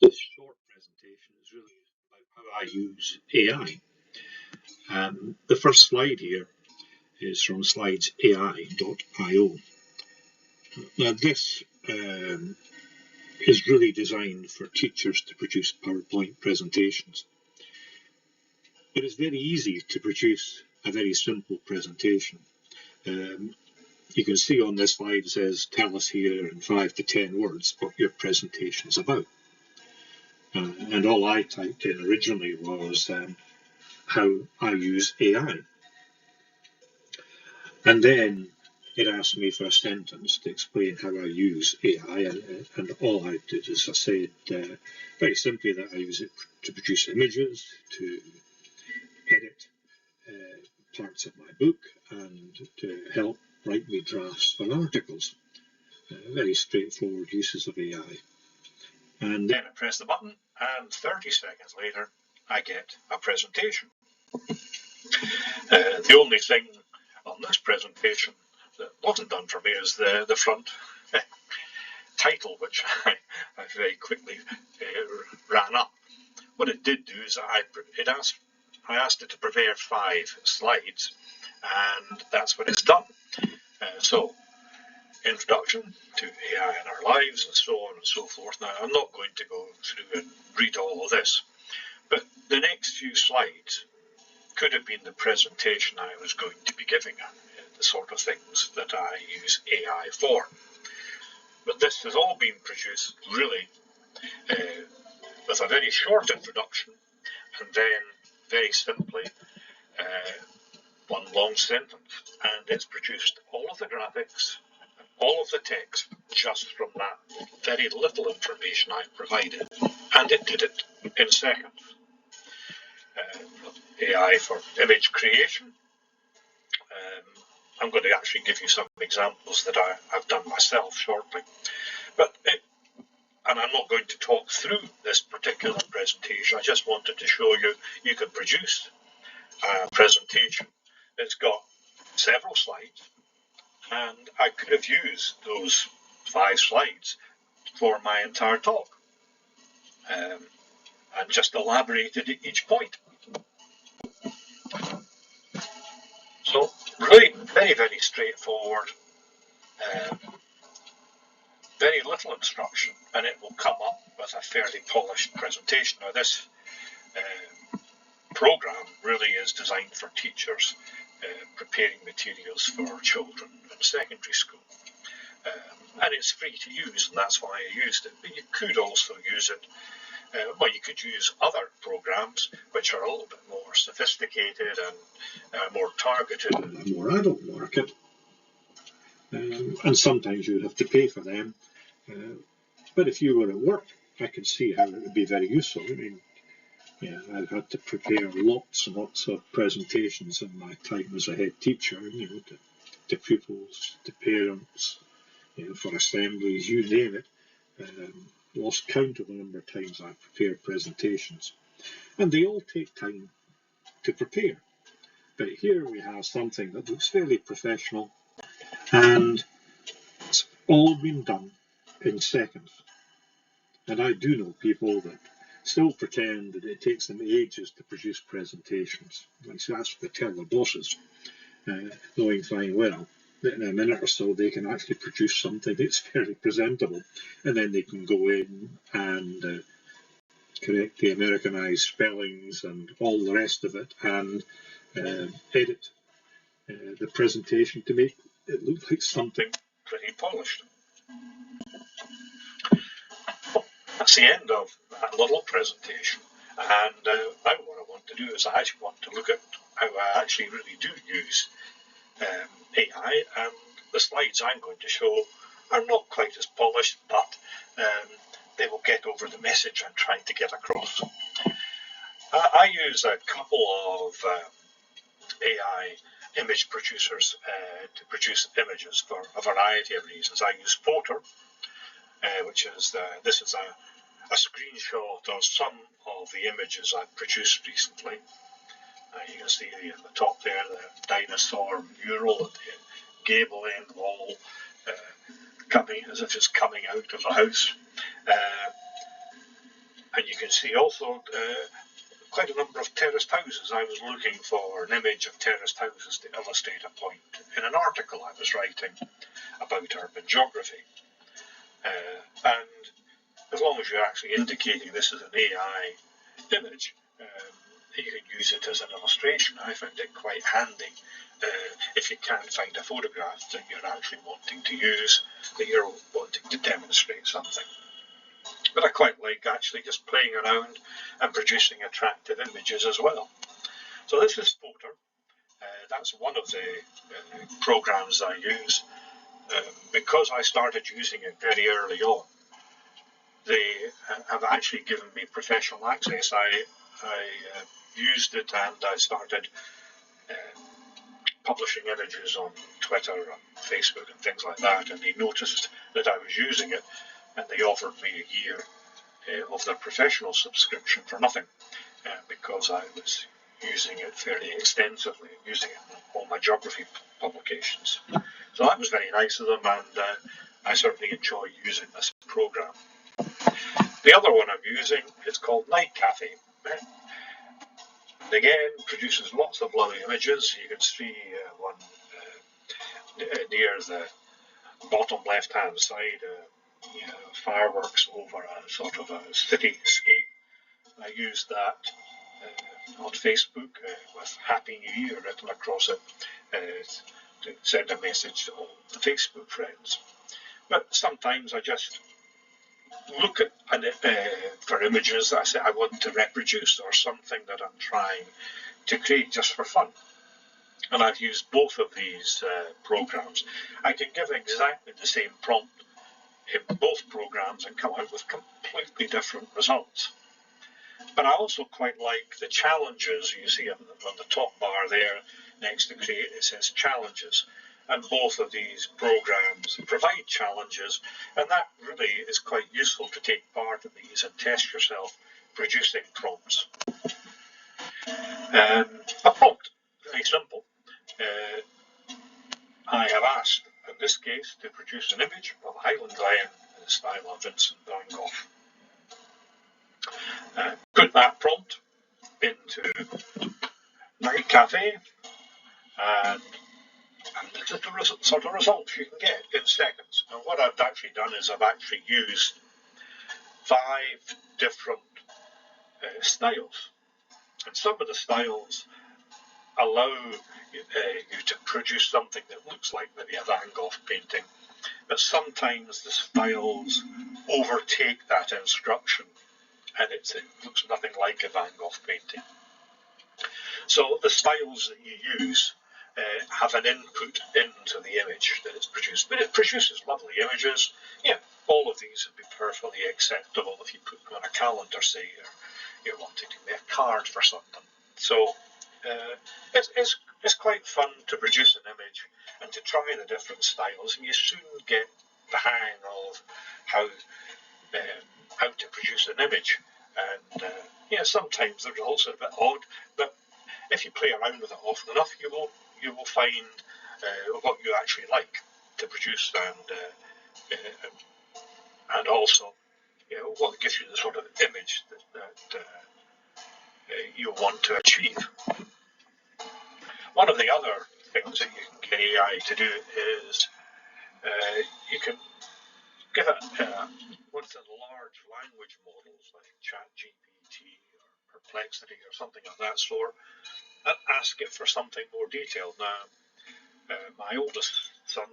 This short presentation is really about how I use AI. The first slide here is from slidesai.io. Now, this is really designed for teachers to produce PowerPoint presentations. It is very easy to produce a very simple presentation. You can see on this slide it says, tell us here in 5 to 10 words what your presentation is about. And all I typed in originally was how I use AI. And then it asked me for a sentence to explain how I use AI, and all I did is I said very simply that I use it to produce images, to edit parts of my book, and to help write me drafts for articles. Very straightforward uses of AI. And then I press the button, and 30 seconds later, I get a presentation. The only thing on this presentation that wasn't done for me is the front title, which I very quickly ran up. What it did do is I asked it to prepare 5 slides, and that's what it's done. So, introduction to AI in our lives, and so on and so forth. Now, I'm not going to go through and read all of this, but the next few slides could have been the presentation I was going to be giving, the sort of things that I use AI for. But this has all been produced really with a very short introduction, and then very simply one long sentence, and it's produced all of the graphics, all of the text, just from that very little information I provided, and it did it in seconds. AI for image creation. I'm going to actually give you some examples that I've done myself shortly. And I'm not going to talk through this particular presentation. I just wanted to show you can produce a presentation. It's got several slides, and I could have used those 5 slides for my entire talk, and just elaborated at each point. So really very, very straightforward, very little instruction, and it will come up with a fairly polished presentation. Now, this program really is designed for teachers preparing materials for children in secondary school. And it's free to use, and that's why I used it. But you could also use it, you could use other programs which are a little bit more sophisticated and more targeted in a more adult market. And sometimes you would have to pay for them. But if you were at work, I could see how it would be very useful. I mean, I've had to prepare lots and lots of presentations in my time as a head teacher, to pupils, to parents, for assemblies, you name it. Lost count of the number of times I've prepared presentations. And they all take time to prepare. But here we have something that looks fairly professional, and it's all been done in seconds. And I do know people that still pretend that it takes them ages to produce presentations. Like, so that's what they tell their bosses, knowing fine well that in a minute or so they can actually produce something that's fairly presentable, and then they can go in and correct the Americanized spellings and all the rest of it, and edit the presentation to make it look like something pretty polished. That's the end of that little presentation, and now what I want to do is I actually want to look at how I actually really do use AI, and the slides I'm going to show are not quite as polished, but they will get over the message I'm trying to get across. I use a couple of AI image producers to produce images for a variety of reasons. I use Potter, which is this is a screenshot of some of the images I've produced recently. You can see at the top there the dinosaur mural at the gable end wall, coming as if it's coming out of a house. And you can see also quite a number of terraced houses. I was looking for an image of terraced houses to illustrate a point in an article I was writing about urban geography. And as long as you're actually indicating this is an AI image, you can use it as an illustration. I found it quite handy if you can't find a photograph that you're actually wanting to use, that you're wanting to demonstrate something. But I quite like actually just playing around and producing attractive images as well. So this is Photor. That's one of the programs I use. Because I started using it very early on, they have actually given me professional access. I used it and I started publishing images on Twitter and Facebook and things like that, and they noticed that I was using it, and they offered me a year of their professional subscription for nothing, because I was using it fairly extensively, using it in all my geography publications. So that was very nice of them, and I certainly enjoy using this program. The other one I'm using is called Night Cafe. And again, produces lots of lovely images. You can see one near the bottom left-hand side, fireworks over a sort of a cityscape. I used that on Facebook with Happy New Year written across it to send a message to all the Facebook friends. But sometimes I just look at for images that I say I want to reproduce, or something that I'm trying to create just for fun. And I've used both of these programs. I can give exactly the same prompt in both programs and come out with completely different results. But I also quite like the challenges. You see on the top bar there next to create, it says challenges. And both of these programs provide challenges, and that really is quite useful to take part in these and test yourself producing prompts. A prompt, very simple. I have asked, in this case, to produce an image of Highland Glen in the style of Vincent van Gogh. Put that prompt into Night Cafe, and this is the sort of results you can get in seconds. And what I've actually done is I've actually used 5 different styles. And some of the styles allow you to produce something that looks like maybe a Van Gogh painting, but sometimes the styles overtake that instruction and it looks nothing like a Van Gogh painting. So the styles that you use have an input into the image that it's produced, but it produces lovely images. Yeah, all of these would be perfectly acceptable if you put them on a calendar, say you're wanting to make a card for something. So it's quite fun to produce an image and to try the different styles, and you soon get the hang of how to produce an image. And sometimes the results are a bit odd, but if you play around with it often enough, you will find what you actually like to produce, and also what gives you the sort of image that you want to achieve. One of the other things that you can get AI to do is you can give it one of the large language models like ChatGPT or Perplexity or something of that sort, and ask it for something more detailed. Now, my oldest son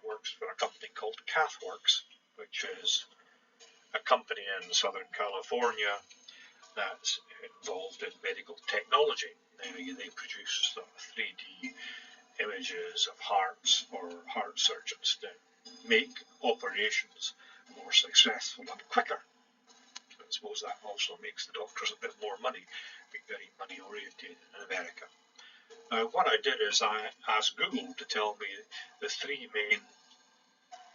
works for a company called CathWorks, which is a company in Southern California that's involved in medical technology. They produce 3D images of hearts for heart surgeons to make operations more successful and quicker. I suppose that also makes the doctors a bit more money, being very money oriented in America. What I did is I asked Google to tell me the 3 main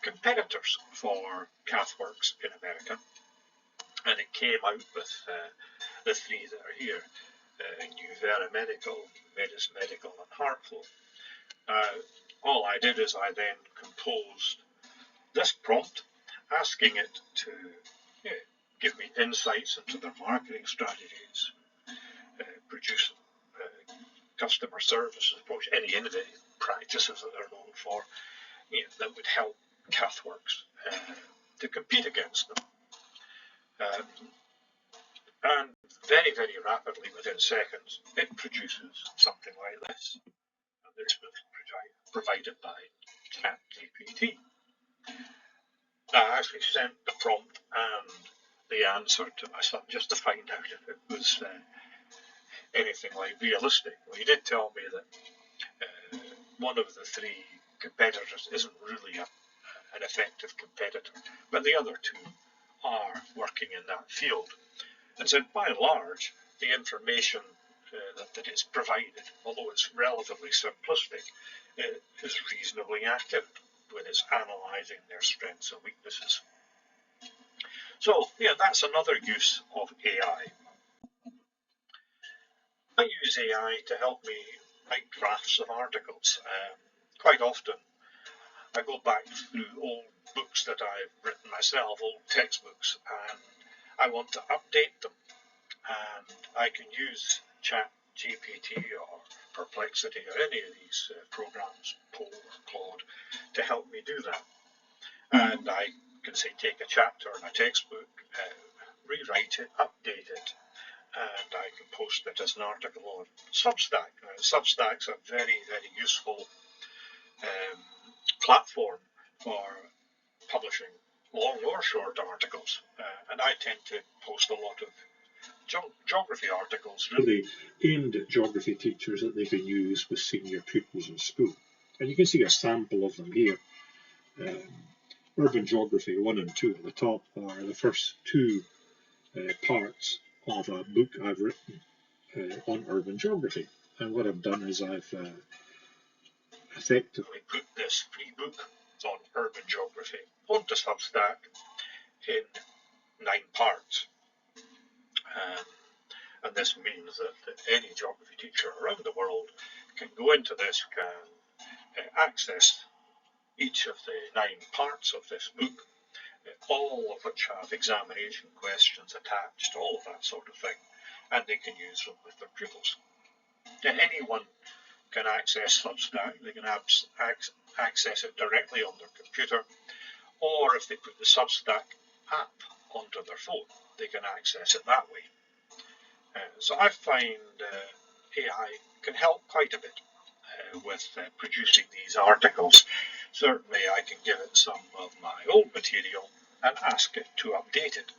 competitors for CathWorks in America, and it came out with the 3 that are here: Nuvera Medical, Medis Medical, and HeartFlow. All I did is I then composed this prompt, asking it to give me insights into their marketing strategies, produce customer service approach, any innovative practices that they're known for, that would help Cathworks to compete against them. And very, very rapidly, within seconds, it produces something like this. And this was provided by ChatGPT. I actually sent the prompt and the answer to my son just to find out if it was anything like realistic. Well, he did tell me that one of the three competitors isn't really an effective competitor, but the other two are working in that field. And so by and large, the information that it's provided, although it's relatively simplistic, is reasonably accurate when it's analysing their strengths and weaknesses. So, that's another use of AI. I use AI to help me write drafts of articles. Quite often, I go back through old books that I've written myself, old textbooks, and I want to update them. And I can use ChatGPT or Perplexity or any of these programs, Poe or Claude, to help me do that. And I can say, take a chapter in a textbook, rewrite it, update it, and I can post it as an article on Substack. Substack's a very, very useful platform for publishing long or short articles, and I tend to post a lot of geography articles really aimed at geography teachers that they can use with senior pupils in school. And you can see a sample of them here. Urban Geography 1 and 2 at the top are the first two parts of a book I've written on urban geography. And what I've done is I've effectively put this free book on urban geography onto Substack in 9 parts. And this means that any geography teacher around the world can go into this, can access each of the 9 parts of this book, all of which have examination questions attached, all of that sort of thing, and they can use them with their pupils. Anyone can access Substack. They can access it directly on their computer, or if they put the Substack app onto their phone, they can access it that way. So I find AI can help quite a bit with producing these articles. Certainly I can give it some of my old material and ask it to update it.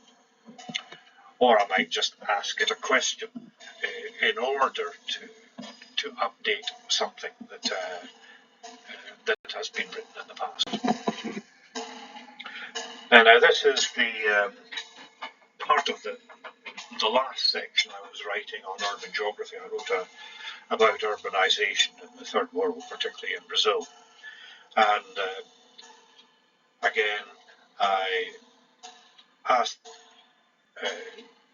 Or I might just ask it a question in order to update something that has been written in the past. And now this is the part of the last section I was writing on urban geography. I wrote about urbanisation in the third world, particularly in Brazil. And again, I asked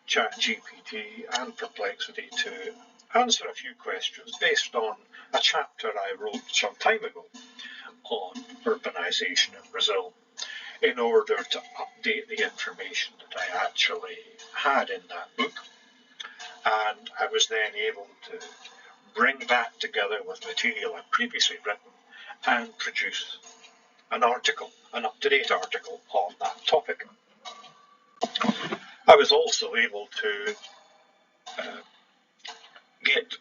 ChatGPT and Perplexity to answer a few questions based on a chapter I wrote some time ago on urbanisation in Brazil, in order to update the information that I actually had in that book. And I was then able to bring that together with material I'd previously written and produce an article, an up-to-date article on that topic. I was also able to get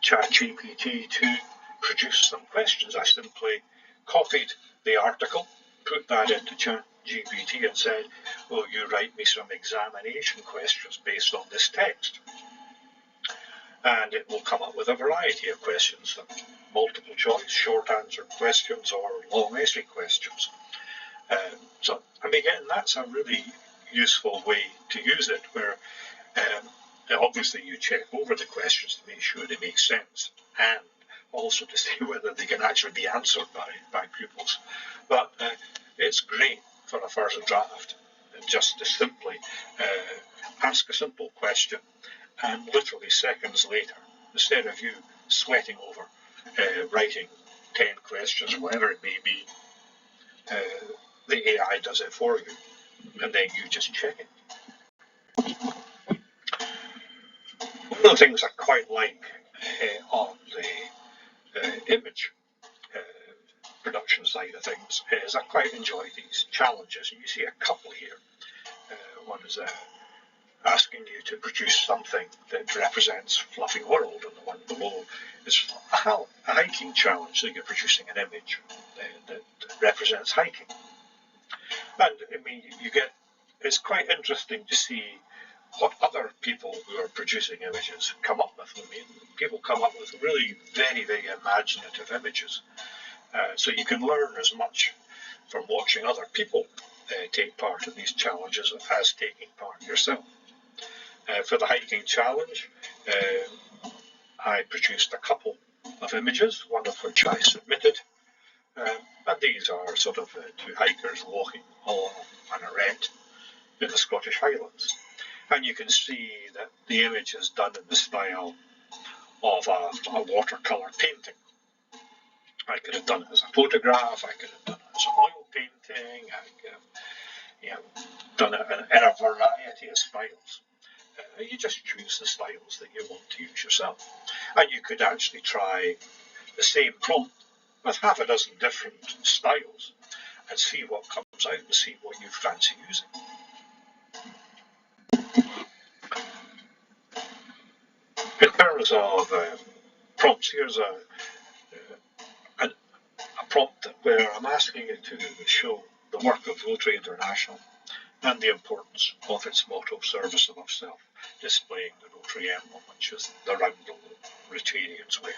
ChatGPT to produce some questions. I simply copied the article, put that into ChatGPT and said, will you write me some examination questions based on this text? And it will come up with a variety of questions, multiple choice, short answer questions, or long essay questions. So, again, that's a really useful way to use it, where obviously you check over the questions to make sure they make sense, and also to see whether they can actually be answered by pupils. But it's great for a first draft, just to simply ask a simple question, and literally seconds later, instead of you sweating over writing 10 questions or whatever it may be, the AI does it for you. and then you just check it. One of the things I quite like on the image production side of things is I quite enjoy these challenges. You see a couple here. One is asking you to produce something that represents Fluffy World, and the one below is a hiking challenge. So you're producing an image that represents hiking. And I mean, it's quite interesting to see what other people who are producing images come up with. I mean, people come up with really very, very imaginative images. So you can learn as much from watching other people take part in these challenges as taking part yourself. For the hiking challenge, I produced a couple of images, one of which I submitted. And these are sort of two hikers walking along an arête in the Scottish Highlands. And you can see that the image is done in the style of a watercolour painting. I could have done it as a photograph, I could have done it as an oil painting, I could have done it in a variety of styles. You just choose the styles that you want to use yourself. And you could actually try the same prompt with half a dozen different styles and see what comes out and see what you fancy using. In terms of prompts, here's a prompt where I'm asking it to show the work of Rotary International and the importance of its motto, service above self, displaying the Rotary emblem, which is the roundel that Rotarians wear.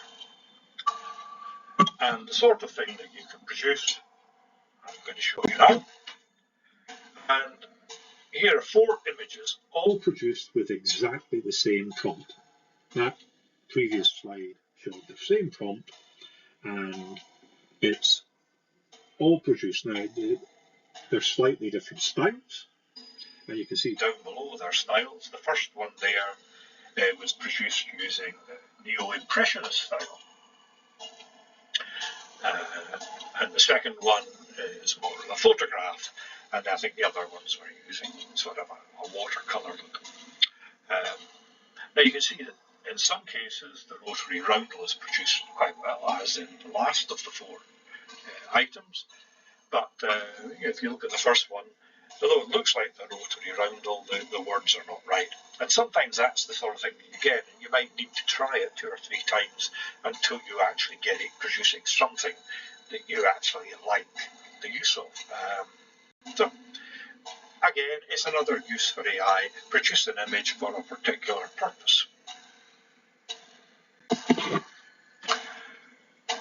And the sort of thing that you can produce, I'm going to show you now. And here are 4 images, all produced with exactly the same prompt. That previous slide showed the same prompt, and it's all produced now. They're slightly different styles. And you can see down below their styles. The first one there was produced using the Neo-Impressionist style. And the second one is more of a photograph. And I think the other ones were using sort of a watercolour look. Now you can see that in some cases the rotary roundel is produced quite well, as in the last of the 4 items. But if you look at the first one, although it looks like the rotary roundel, the words are not right. And sometimes that's the sort of thing that you get, and you might need to try it 2 or 3 times until you actually get it producing something that you actually like the use of. So, again, it's another use for AI, produce an image for a particular purpose.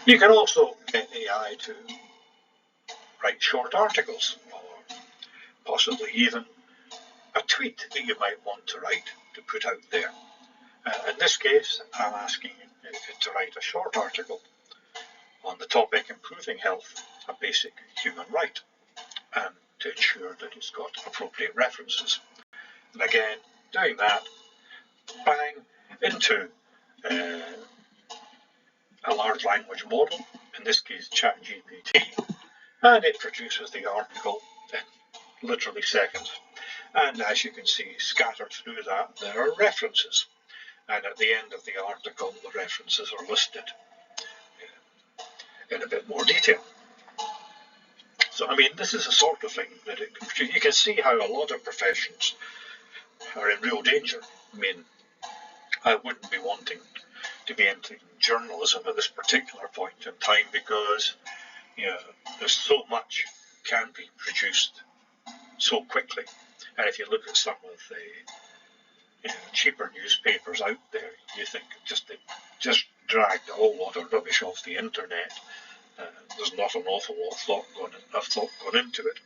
You can also get AI to write short articles, or possibly even a tweet that you might want to write to put out there. In this case, I'm asking it to write a short article on the topic improving health, a basic human right, and to ensure that it's got appropriate references. And again, doing that, bang, into a large language model, in this case ChatGPT, and it produces the article in literally seconds. And as you can see, scattered through that, there are references. And at the end of the article, the references are listed in a bit more detail. So, I mean, this is the sort of thing that you can see how a lot of professions are in real danger. I mean, I wouldn't be wanting to be entering journalism at this particular point in time because, there's so much can be produced so quickly. And if you look at some of the cheaper newspapers out there, you think they just dragged a whole lot of rubbish off the internet. There's not an awful lot of thought gone into it.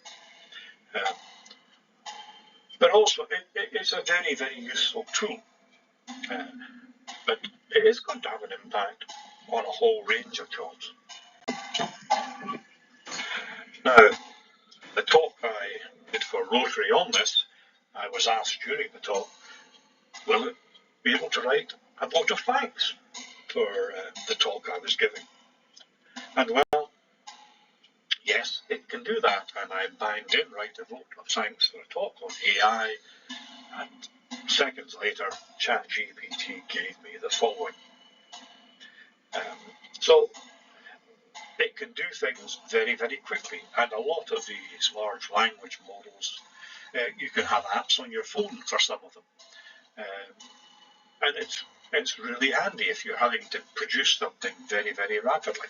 But also, it's a very, very useful tool. But it is going to have an impact on a whole range of jobs. Now, the talk I did for Rotary on this, I was asked during the talk, will it be able to write a vote of thanks for the talk I was giving? And well, Yes, it can do that, and I banged in right a vote of thanks for a talk on AI, and seconds later, ChatGPT gave me the following. So it can do things very, very quickly, and a lot of these large language models, you can have apps on your phone for some of them, and it's really handy if you're having to produce something very, very rapidly.